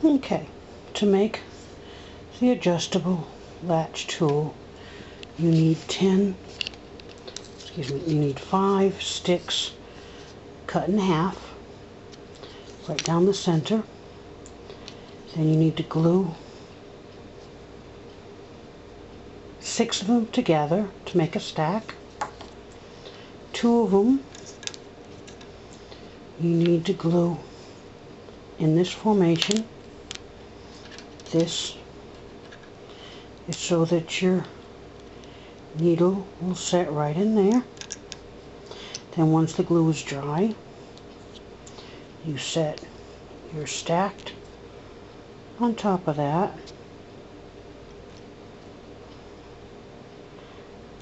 Okay, to make the adjustable latch tool, you need 5 sticks cut in half, right down the center. Then you need to glue 6 of them together to make a stack. 2 of them you need to glue in this formation. This is so that your needle will set right in there. Then once the glue is dry, you set your stacked on top of that.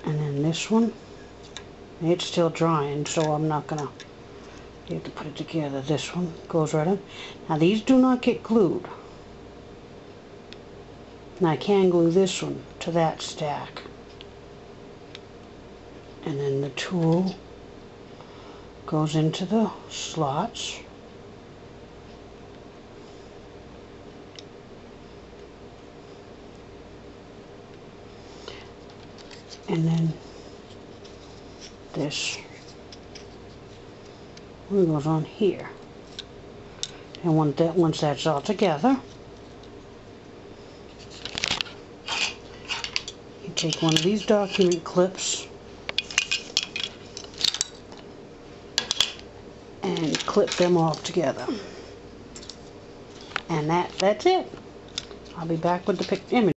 And then this one, it's still drying, so I'm not gonna, you have to put it together. This one goes right in. Now these do not get glued. And I can glue this one to that stack. And then the tool goes into the slots. And then this one goes on here. And once that's all together, you take one of these document clips and clip them all together. And that's it. I'll be back with the image.